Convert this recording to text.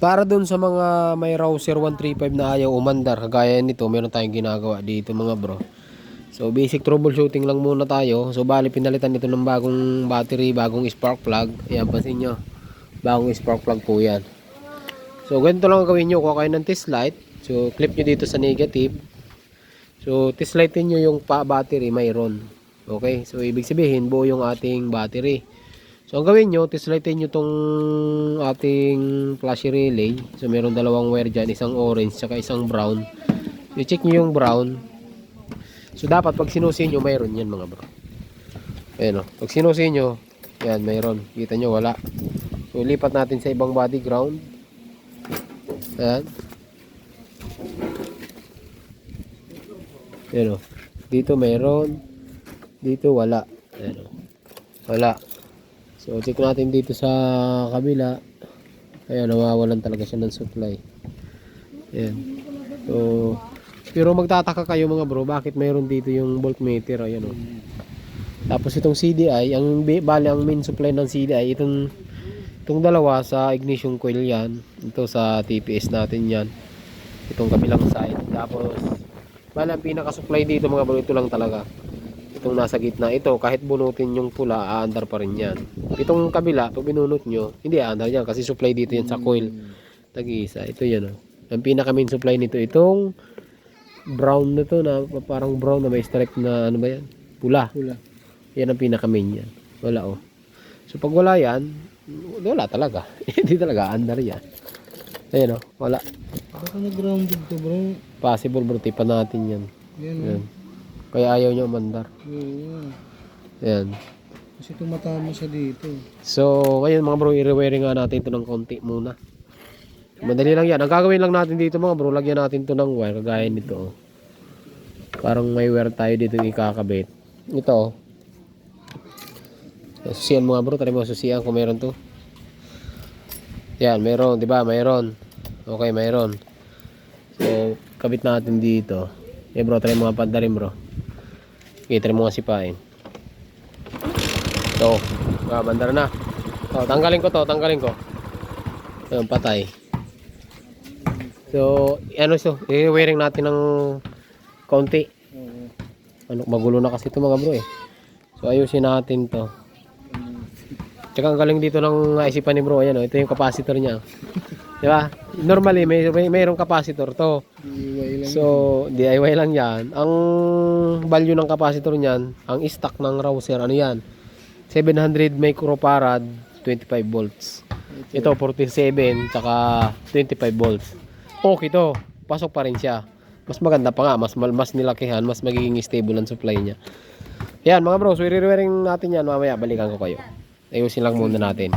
Para dun sa mga may Rouser 135 na ayaw umandar, kagaya nito, meron tayong ginagawa dito mga bro. So basic troubleshooting lang muna tayo. So bali pinalitan ito ng bagong battery, bagong spark plug. Ayan, pansin nyo, bagong spark plug po yan. So ganito lang gawin nyo, kuha kayo ng test light. So clip nyo dito sa negative. So test lightin nyo yung battery, mayroon. Okay, so ibig sabihin buo yung ating battery. So ang gawin nyo, test lightin nyo tong ating flash relay. So meron dalawang wire dyan, isang orange saka isang brown. I-check nyo yung brown. So dapat pag sinusin nyo, mayroon yan mga bro. Ayan o, pag sinusin nyo, yan mayroon. Kita nyo wala. So lipat natin sa ibang body ground. Ayan. Ayan o, dito mayroon, dito wala. Ayan o, wala. So check natin dito sa kabila. Ayan, nawawalan talaga siya ng supply. Ayan. So pero magtataka kayo mga bro, bakit mayroon dito yung voltmeter. Ayan o. Tapos itong CDI, bali ang main supply ng CDI, itong dalawa sa ignition coil yan. Ito sa TPS natin yan. Itong kabilang side. Tapos bali ang pinaka-supply dito mga bro, ito lang talaga. Itong nasa gitna, ito kahit bunutin yung pula, aandar pa rin yan. Itong kabila, pag binunot nyo, hindi aandar yan kasi supply dito yan sa coil. Tag-isa, ito yan o. Ang pinaka main supply nito, itong brown na to, na parang brown na may stripe na ano ba yan? Pula. Yan ang pinaka main yan. Wala o. So pag wala yan, wala talaga. Hindi talaga aandar yan. Ayan o, wala. Baka na-grounded to bro. Possible bro, tipan natin yan. Yan. Kaya ayaw niya umandar. Ayan. Kasi tumatama siya dito. So, ngayon mga bro, i-rewiring nga natin ito ng konti muna. Madali lang yan. Ang gagawin lang natin dito mga bro, lagyan natin ito ng wire. Kagaya nito. Parang may wire tayo dito ikakabit. Ito. Susian mga bro. Try mo susian kung meron to. Yan, meron. Diba? Meron. Okay, meron. So, kabit natin dito. Eh bro, try mo nga pandarin bro. Okay, try mo nga sipain. So, bandar na. Oh, tanggalin ko to, tanggalin ko. Ayun, patay. So, ano so, i-wiring natin ng konti. Ano, magulo na kasi ito mga bro eh. So, ayusin natin to. Tsaka ang galing dito ng naisipan ni bro, ayan oh, ito yung capacitor niya. Di ba? Normally, mayroong capacitor to. So, DIY lang yan. Ang value ng capacitor niyan, ang stock ng Rouser, ano yan? 700 microfarad, 25 volts. Ito 47 tsaka 25 volts. Okay to, pasok pa rin siya. Mas maganda pa nga, mas nilakihan, mas magiging stable ang supply niya. Yan mga bro, so i-rewiring natin yan mamaya, balikan ko kayo. Ayusin lang muna natin.